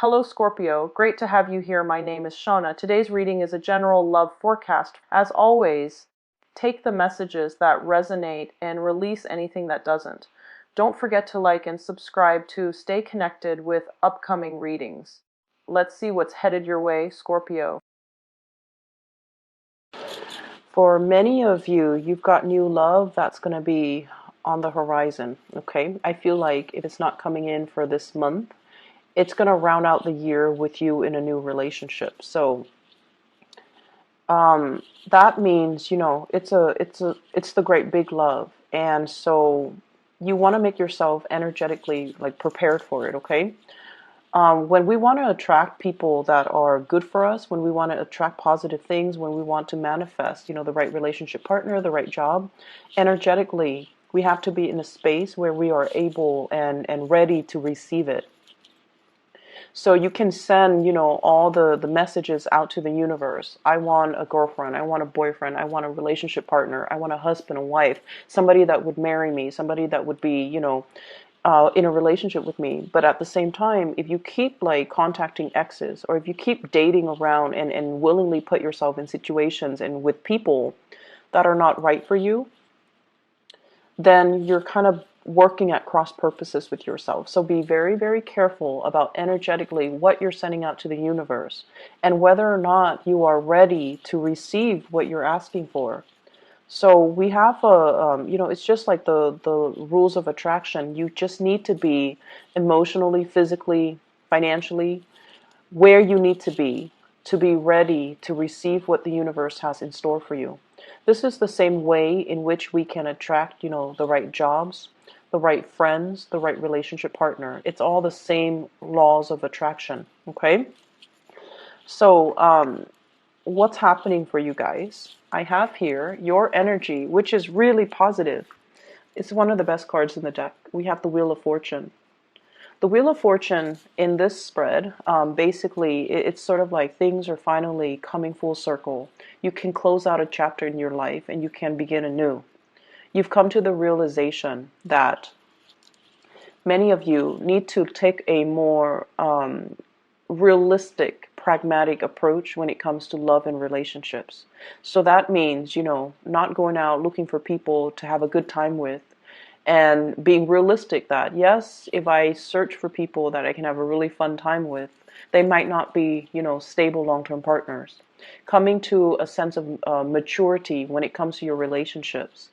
Hello Scorpio, great to have you here. My name is Shauna. Today's reading is a general love forecast. As always, take the messages that resonate and release anything that doesn't. Don't forget to like and subscribe to stay connected with upcoming readings. Let's see what's headed your way, Scorpio. For many of you, you've got new love that's going to be on the horizon, okay? I feel like if it's not coming in for this month, it's going to round out the year with you in a new relationship. So that means, it's the great big love. And so you want to make yourself energetically like prepared for it, okay? When we want to attract people that are good for us, when we want to attract positive things, when we want to manifest, the right relationship partner, the right job, energetically, we have to be in a space where we are able and ready to receive it. So you can send, all the messages out to the universe. I want a girlfriend. I want a boyfriend. I want a relationship partner. I want a husband, a wife, somebody that would marry me, somebody that would be, in a relationship with me. But at the same time, if you keep like contacting exes, or if you keep dating around and willingly put yourself in situations and with people that are not right for you, then you're kind of working at cross purposes with yourself. So be very, very careful about energetically what you're sending out to the universe and whether or not you are ready to receive what you're asking for. So we have it's just like the rules of attraction. You just need to be emotionally, physically, financially where you need to be ready to receive what the universe has in store for you. This is the same way in which we can attract, the right jobs, the right friends, the right relationship partner. It's all the same laws of attraction, okay? So, what's happening for you guys? I have here your energy, which is really positive. It's one of the best cards in the deck. We have the Wheel of Fortune. The Wheel of Fortune in this spread, basically, it's sort of like things are finally coming full circle. You can close out a chapter in your life and you can begin anew. You've come to the realization that many of you need to take a more realistic, pragmatic approach when it comes to love and relationships. So that means, not going out looking for people to have a good time with, and being realistic that, yes, if I search for people that I can have a really fun time with, they might not be, stable long-term partners. Coming to a sense of maturity when it comes to your relationships.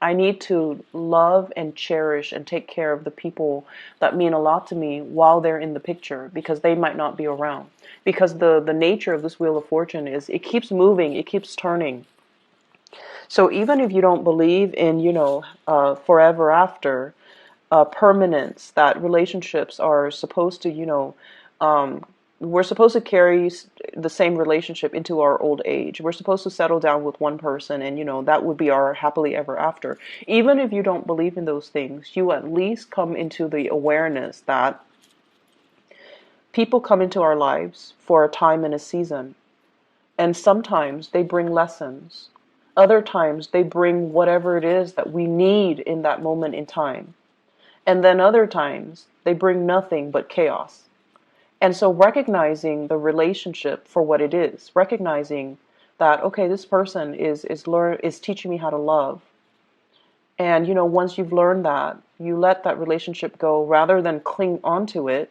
I need to love and cherish and take care of the people that mean a lot to me while they're in the picture, because they might not be around. Because the nature of this Wheel of Fortune is it keeps moving, it keeps turning. So even if you don't believe in, forever after, permanence, that relationships are supposed to, we're supposed to carry the same relationship into our old age. We're supposed to settle down with one person and, that would be our happily ever after. Even if you don't believe in those things, you at least come into the awareness that people come into our lives for a time and a season. And sometimes they bring lessons. Other times they bring whatever it is that we need in that moment in time. And then other times they bring nothing but chaos. And so recognizing the relationship for what it is, recognizing that, okay, this person is teaching me how to love. And, once you've learned that, you let that relationship go rather than cling onto it.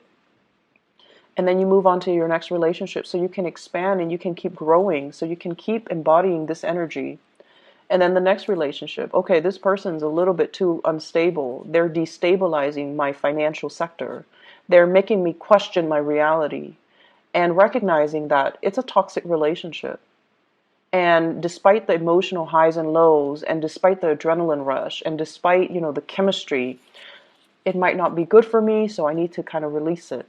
And then you move on to your next relationship so you can expand and you can keep growing, so you can keep embodying this energy. And then the next relationship, okay, this person's a little bit too unstable. They're destabilizing my financial sector. They're making me question my reality, and recognizing that it's a toxic relationship. And despite the emotional highs and lows, and despite the adrenaline rush, and despite, the chemistry, it might not be good for me, so I need to kind of release it.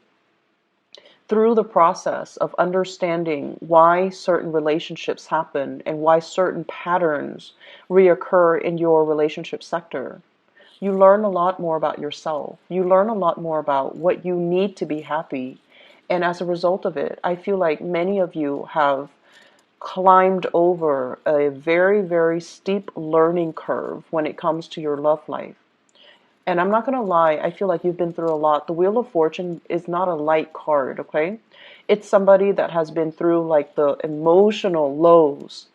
Through the process of understanding why certain relationships happen and why certain patterns reoccur in your relationship sector, you learn a lot more about yourself. You learn a lot more about what you need to be happy. And as a result of it, I feel like many of you have climbed over a very, very steep learning curve when it comes to your love life. And I'm not going to lie, I feel like you've been through a lot. The Wheel of Fortune is not a light card, okay? It's somebody that has been through like the emotional lows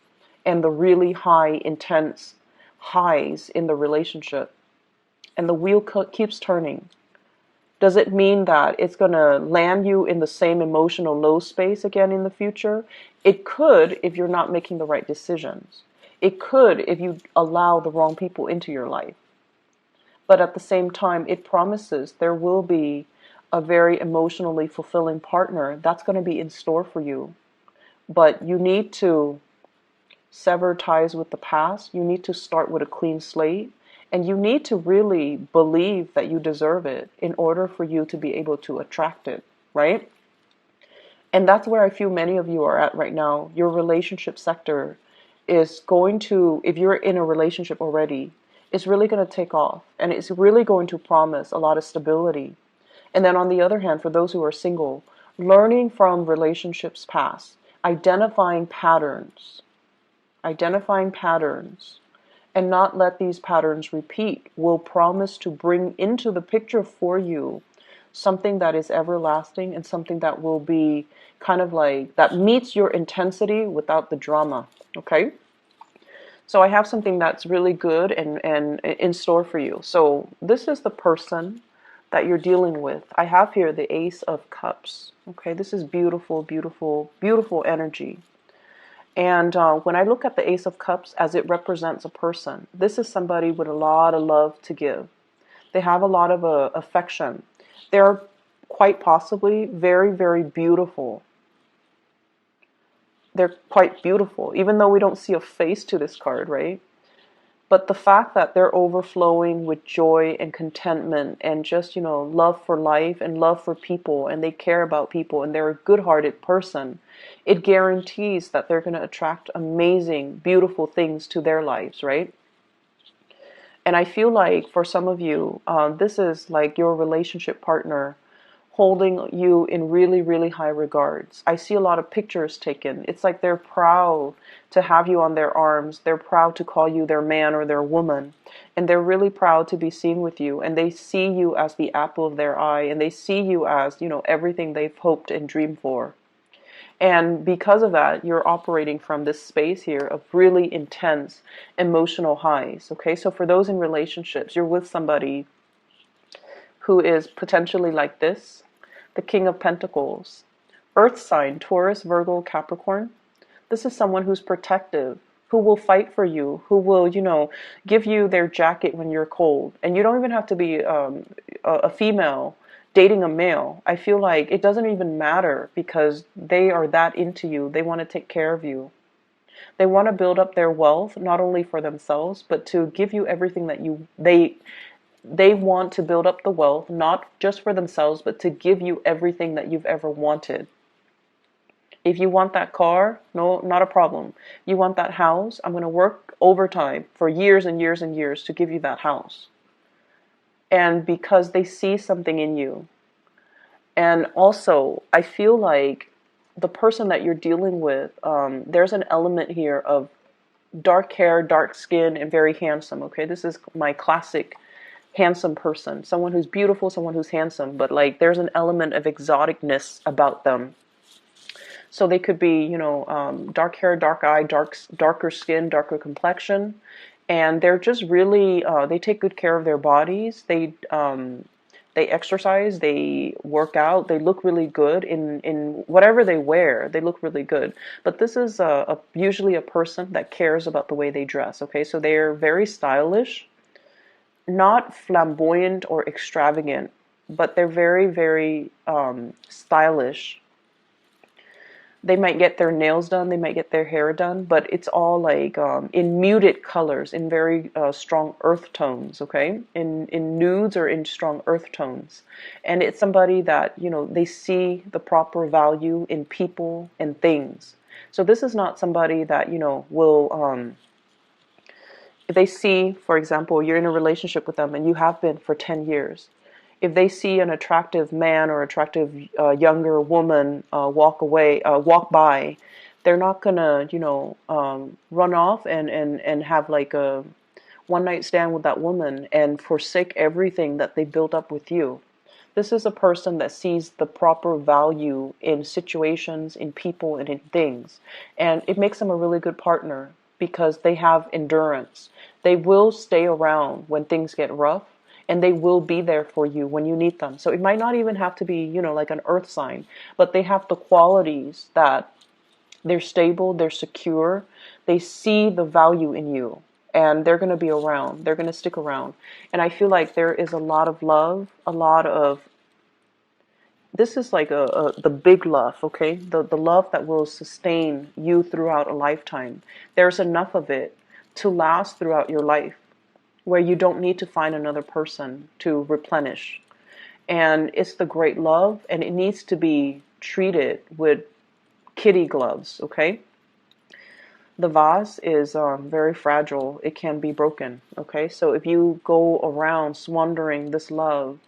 and the really high, intense highs in the relationship. And the wheel keeps turning. Does it mean that it's going to land you in the same emotional low space again in the future? It could if you're not making the right decisions. It could if you allow the wrong people into your life. But at the same time, it promises there will be a very emotionally fulfilling partner that's going to be in store for you. But you need to sever ties with the past. You need to start with a clean slate. And you need to really believe that you deserve it in order for you to be able to attract it, right? And that's where I feel many of you are at right now. Your relationship sector is going to, if you're in a relationship already, it's really going to take off. And it's really going to promise a lot of stability. And then on the other hand, for those who are single, learning from relationships past, identifying patterns, and not let these patterns repeat will promise to bring into the picture for you something that is everlasting and something that will be kind of like that meets your intensity without the drama. Okay, so I have something that's really good and in store for you. So this is the person that you're dealing with. I have here the Ace of Cups. Okay, this is beautiful, beautiful, beautiful energy. And when I look at the Ace of Cups as it represents a person, this is somebody with a lot of love to give. They have a lot of affection. They're quite possibly very, very beautiful. They're quite beautiful, even though we don't see a face to this card, right? But the fact that they're overflowing with joy and contentment and just, love for life and love for people, and they care about people and they're a good-hearted person, it guarantees that they're going to attract amazing, beautiful things to their lives, right? And I feel like for some of you, this is like your relationship partner holding you in really, really high regards. I see a lot of pictures taken. It's like they're proud to have you on their arms. They're proud to call you their man or their woman. And they're really proud to be seen with you. And they see you as the apple of their eye. And they see you as, everything they've hoped and dreamed for. And because of that, you're operating from this space here of really intense emotional highs. Okay, so for those in relationships, you're with somebody who is potentially like this. The King of Pentacles, Earth sign, Taurus, Virgo, Capricorn. This is someone who's protective, who will fight for you, who will, give you their jacket when you're cold. And you don't even have to be a female dating a male. I feel like it doesn't even matter because they are that into you. They want to take care of you. They want to build up their wealth, not only for themselves, but to give you everything that they want to build up the wealth, not just for themselves, but to give you everything that you've ever wanted. If you want that car, no, not a problem. You want that house, I'm going to work overtime for years and years and years to give you that house. And because they see something in you. And also, I feel like the person that you're dealing with, there's an element here of dark hair, dark skin, and very handsome, okay? This is my classic handsome person, someone who's beautiful, someone who's handsome, but like there's an element of exoticness about them. So they could be, dark hair, dark eye, darker skin, darker complexion, and they're just really, they take good care of their bodies. They exercise, they work out, they look really good in whatever they wear. They look really good. But this is usually a person that cares about the way they dress. Okay, so they're very stylish. Not flamboyant or extravagant, but they're very, very stylish. They might get their nails done, they might get their hair done, but it's all like in muted colors, in very strong earth tones, okay? In nudes or in strong earth tones. And it's somebody that, they see the proper value in people and things. So this is not somebody that, will... If they see, for example, you're in a relationship with them and you have been for 10 years, if they see an attractive man or attractive younger woman walk by, they're not gonna, run off and have like a one night stand with that woman and forsake everything that they built up with you. This is a person that sees the proper value in situations, in people, and in things. And it makes them a really good partner because they have endurance. They will stay around when things get rough, and they will be there for you when you need them. So it might not even have to be, like an earth sign, but they have the qualities that they're stable, they're secure, they see the value in you, and they're going to be around. They're going to stick around. And I feel like there is a lot of love, a lot of, this is like the big love, okay? The love that will sustain you throughout a lifetime. There's enough of it to last throughout your life, where you don't need to find another person to replenish. And it's the great love, and it needs to be treated with kitty gloves, okay? The vase is very fragile. It can be broken, okay? So if you go around squandering this love,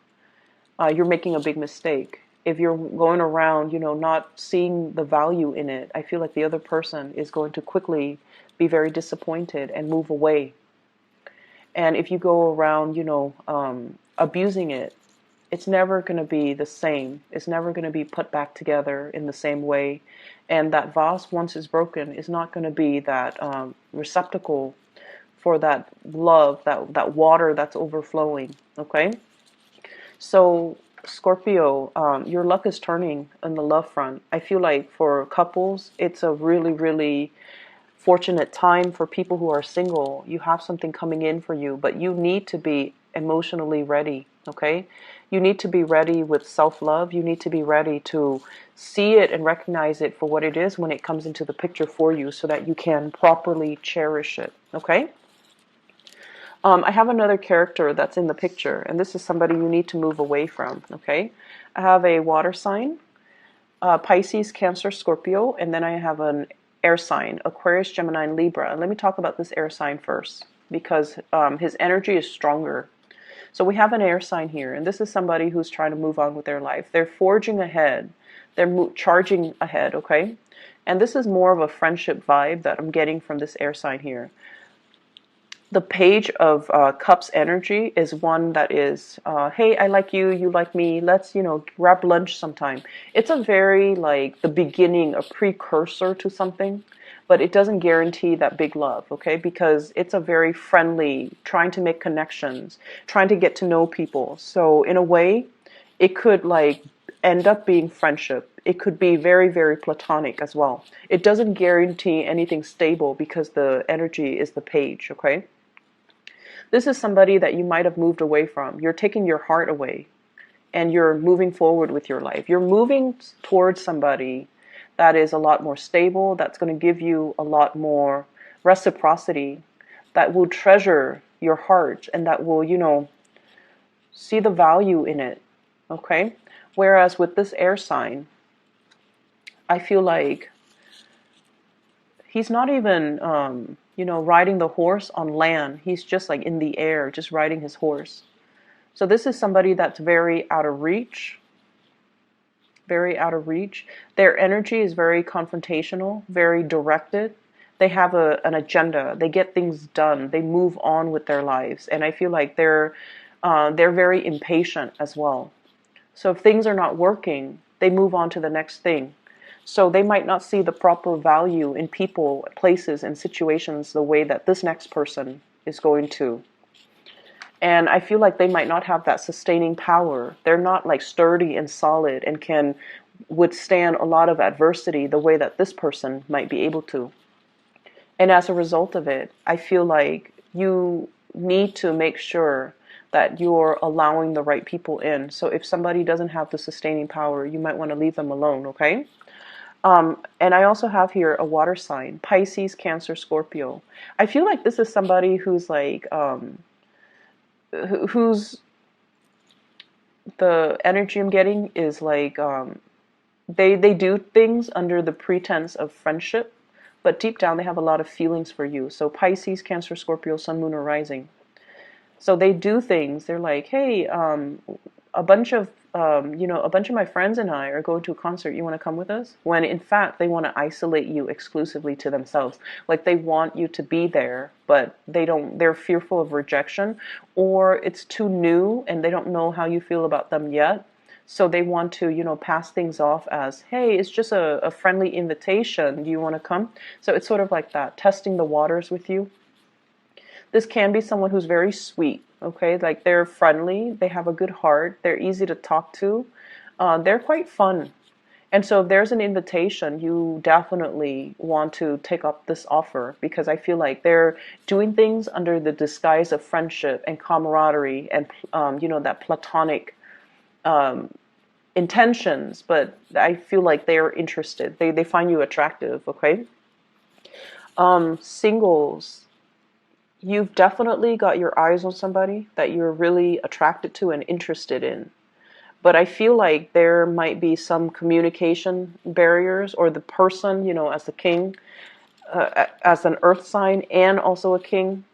you're making a big mistake. If you're going around, not seeing the value in it, I feel like the other person is going to quickly be very disappointed and move away. And if you go around, abusing it, it's never going to be the same. It's never going to be put back together in the same way. And that vase, once it's broken, is not going to be that receptacle for that love, that water that's overflowing, okay? So, Scorpio, your luck is turning on the love front. I feel like for couples, it's a really, really fortunate time. For people who are single, you have something coming in for you, but you need to be emotionally ready, okay? You need to be ready with self-love. You need to be ready to see it and recognize it for what it is when it comes into the picture for you, so that you can properly cherish it, okay? I have another character that's in the picture, and this is somebody you need to move away from, okay? I have a water sign, Pisces, Cancer, Scorpio, and then I have an air sign, Aquarius, Gemini, and Libra. And let me talk about this air sign first, because his energy is stronger. So we have an air sign here, and this is somebody who's trying to move on with their life. They're forging ahead. They're charging ahead, okay? And this is more of a friendship vibe that I'm getting from this air sign here. The Page of Cups energy is one that is, hey, I like you, you like me, let's, grab lunch sometime. It's a very, like, the beginning, a precursor to something, but it doesn't guarantee that big love, okay? Because it's a very friendly, trying to make connections, trying to get to know people. So in a way, it could, like, end up being friendship. It could be very, very platonic as well. It doesn't guarantee anything stable because the energy is the Page, okay? This is somebody that you might have moved away from. You're taking your heart away and you're moving forward with your life. You're moving towards somebody that is a lot more stable, that's going to give you a lot more reciprocity, that will treasure your heart, and that will, see the value in it, okay? Whereas with this air sign, I feel like he's not even, riding the horse on land. He's just like in the air, just riding his horse. So this is somebody that's very out of reach. Very out of reach. Their energy is very confrontational, very directed. They have an agenda. They get things done. They move on with their lives. And I feel like they're very impatient as well. So if things are not working, they move on to the next thing. So they might not see the proper value in people, places, and situations the way that this next person is going to. And I feel like they might not have that sustaining power. They're not like sturdy and solid and can withstand a lot of adversity the way that this person might be able to. And as a result of it, I feel like you need to make sure that you're allowing the right people in. So if somebody doesn't have the sustaining power, you might want to leave them alone, okay? And I also have here a water sign, Pisces, Cancer, Scorpio. I feel like this is somebody who's like, who's, the energy I'm getting is like, they do things under the pretense of friendship, but deep down they have a lot of feelings for you. So Pisces, Cancer, Scorpio, Sun, Moon, or Rising. So they do things. They're like, hey, a bunch of a bunch of my friends and I are going to a concert. You want to come with us? When in fact they want to isolate you exclusively to themselves. Like they want you to be there, but they don't. They're fearful of rejection, or it's too new and they don't know how you feel about them yet. So they want to, pass things off as, hey, it's just a friendly invitation. Do you want to come? So it's sort of like that, testing the waters with you. This can be someone who's very sweet, okay? Like they're friendly, they have a good heart, they're easy to talk to, they're quite fun. And so if there's an invitation, you definitely want to take up this offer because I feel like they're doing things under the disguise of friendship and camaraderie and, that platonic intentions, but I feel like they're interested. They find you attractive, okay? Singles, you've definitely got your eyes on somebody that you're really attracted to and interested in. But I feel like there might be some communication barriers, or the person, as the king, as an earth sign and also a king,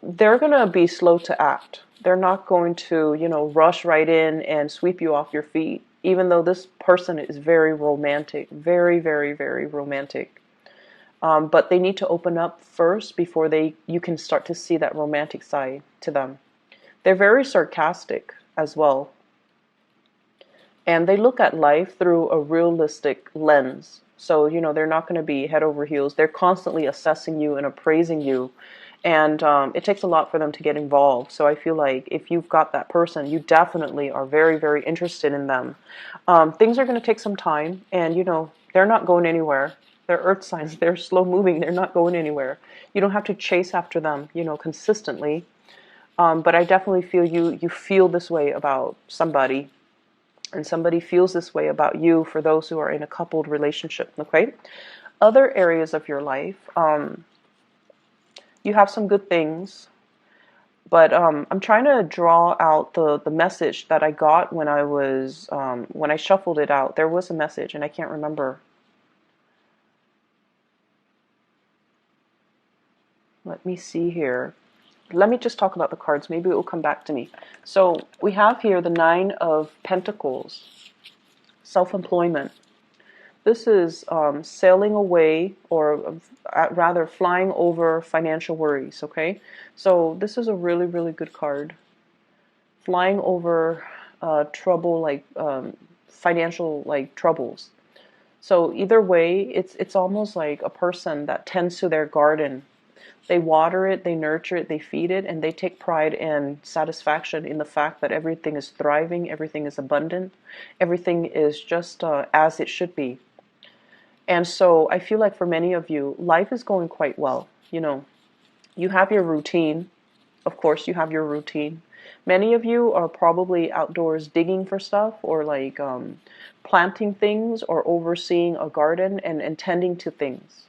they're going to be slow to act. They're not going to, rush right in and sweep you off your feet, even though this person is very romantic, very, very, very romantic. But they need to open up first before you can start to see that romantic side to them. They're very sarcastic as well. And they look at life through a realistic lens. So, they're not going to be head over heels. They're constantly assessing you and appraising you. And it takes a lot for them to get involved. So I feel like if you've got that person, you definitely are very, very interested in them. Things are going to take some time. And, they're not going anywhere. They're earth signs. They're slow moving. They're not going anywhere. You don't have to chase after them, consistently. But I definitely feel you feel this way about somebody, and somebody feels this way about you for those who are in a coupled relationship, okay? Other areas of your life, you have some good things, but I'm trying to draw out the message that I got when when I shuffled it out. There was a message, and I can't remember. Let me see here. Let me just talk about the cards. Maybe it will come back to me. So we have here the Nine of Pentacles, self-employment. This is sailing away, or rather flying over financial worries, okay? So this is a really, really good card. Flying over trouble, like financial troubles. So either way, it's almost like a person that tends to their garden. They water it, they nurture it, they feed it, and they take pride and satisfaction in the fact that everything is thriving, everything is abundant, everything is just as it should be. And so I feel like for many of you, life is going quite well. You have your routine. Of course, you have your routine. Many of you are probably outdoors digging for stuff, or planting things, or overseeing a garden and tending to things.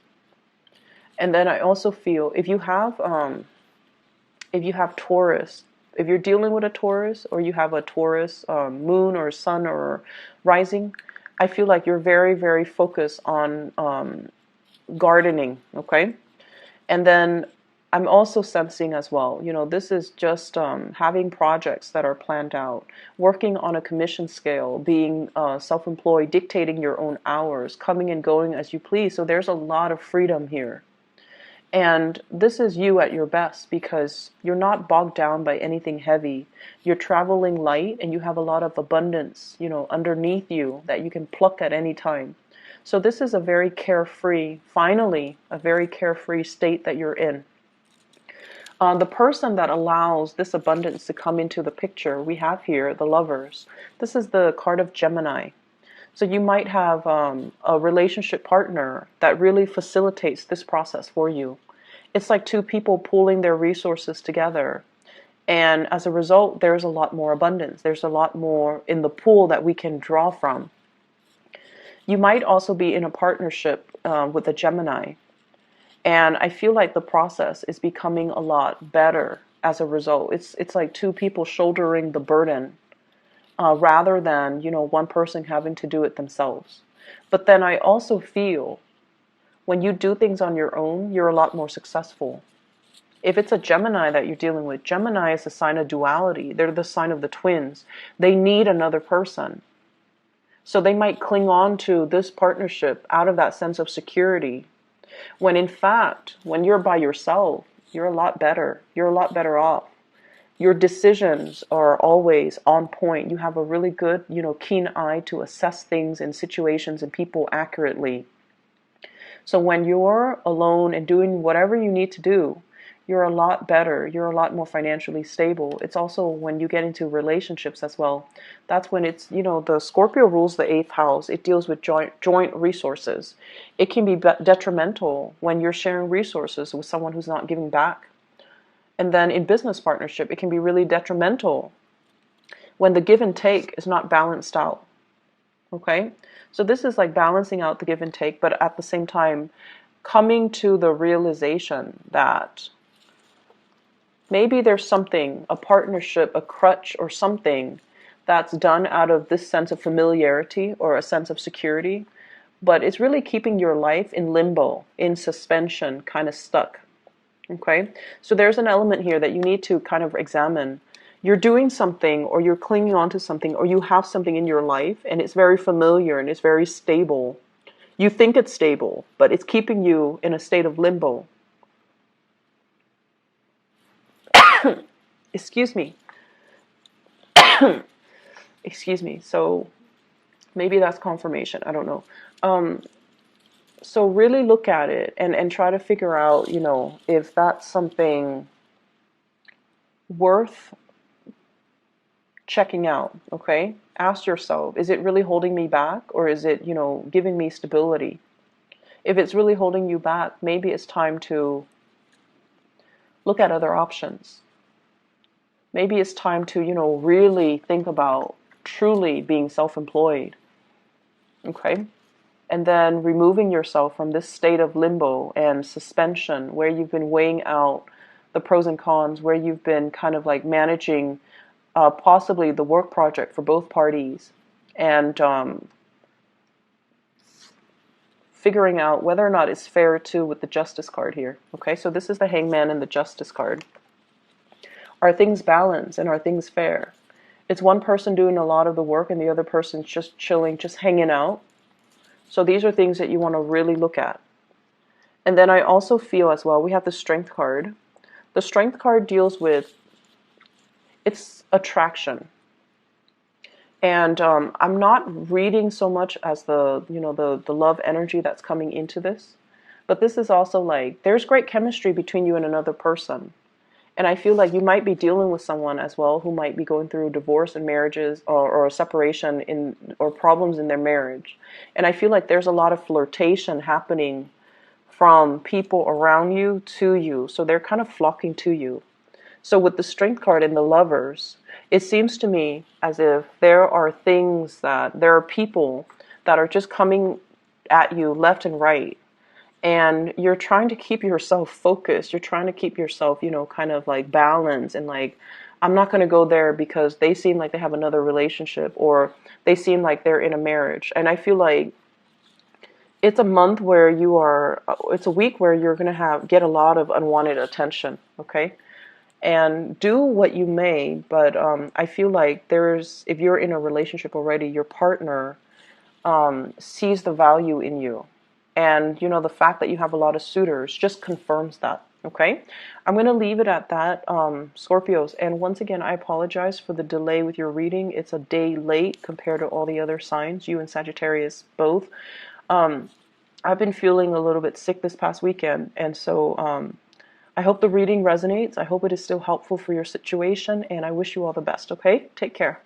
And then I also feel if you have Taurus, if you're dealing with a Taurus, or you have a Taurus moon or sun or rising, I feel like you're very, very focused on gardening, okay? And then I'm also sensing as well, this is just having projects that are planned out, working on a commission scale, being self-employed, dictating your own hours, coming and going as you please. So there's a lot of freedom here. And this is you at your best because you're not bogged down by anything heavy. You're traveling light and you have a lot of abundance, underneath you that you can pluck at any time. So this is a very carefree, finally, a very carefree state that you're in. The person that allows this abundance to come into the picture, we have here the Lovers. This is the card of Gemini. So you might have a relationship partner that really facilitates this process for you. It's like two people pooling their resources together. And as a result, there's a lot more abundance. There's a lot more in the pool that we can draw from. You might also be in a partnership with a Gemini. And I feel like the process is becoming a lot better as a result. It's like two people shouldering the burden. Rather than, one person having to do it themselves. But then I also feel when you do things on your own, you're a lot more successful. If it's a Gemini that you're dealing with, Gemini is a sign of duality. They're the sign of the twins. They need another person. So they might cling on to this partnership out of that sense of security, when in fact, when you're by yourself, you're a lot better. You're a lot better off. Your decisions are always on point. You have a really good, keen eye to assess things and situations and people accurately. So when you're alone and doing whatever you need to do, you're a lot better. You're a lot more financially stable. It's also when you get into relationships as well. That's when it's, the Scorpio rules the eighth house. It deals with joint resources. It can be detrimental when you're sharing resources with someone who's not giving back. And then in business partnership, it can be really detrimental when the give and take is not balanced out. Okay? So this is like balancing out the give and take, but at the same time, coming to the realization that maybe there's something, a partnership, a crutch, or something that's done out of this sense of familiarity or a sense of security, but it's really keeping your life in limbo, in suspension, kind of stuck. Okay? So there's an element here that you need to kind of examine. You're doing something, or you're clinging on to something, or you have something in your life, and it's very familiar and it's very stable. You think it's stable, but it's keeping you in a state of limbo. Excuse me. Excuse me. So maybe that's confirmation. I don't know. So really look at it and try to figure out, if that's something worth checking out, okay? Ask yourself, is it really holding me back, or is it, giving me stability? If it's really holding you back, maybe it's time to look at other options. Maybe it's time to, really think about truly being self-employed, okay? And then removing yourself from this state of limbo and suspension where you've been weighing out the pros and cons, where you've been kind of like managing possibly the work project for both parties, and figuring out whether or not it's fair too with the Justice card here. Okay, so this is the Hangman and the Justice card. Are things balanced and are things fair? It's one person doing a lot of the work and the other person's just chilling, just hanging out. So these are things that you want to really look at. And then I also feel as well, we have the Strength card. The Strength card deals with, it's attraction. And I'm not reading so much as the love energy that's coming into this. But this is also like, there's great chemistry between you and another person. And I feel like you might be dealing with someone as well who might be going through divorce and marriages, or a separation or problems in their marriage. And I feel like there's a lot of flirtation happening from people around you to you. So they're kind of flocking to you. So with the Strength card and the Lovers, it seems to me as if there are people that are just coming at you left and right. And you're trying to keep yourself focused. You're trying to keep yourself, kind of like balanced, and like, I'm not going to go there because they seem like they have another relationship, or they seem like they're in a marriage. And I feel like it's a month where it's a week where you're going to get a lot of unwanted attention, okay? And do what you may, but I feel like if you're in a relationship already, your partner sees the value in you. And, the fact that you have a lot of suitors just confirms that, okay? I'm going to leave it at that, Scorpios. And once again, I apologize for the delay with your reading. It's a day late compared to all the other signs, you and Sagittarius both. I've been feeling a little bit sick this past weekend, and so I hope the reading resonates. I hope it is still helpful for your situation, and I wish you all the best, okay? Take care.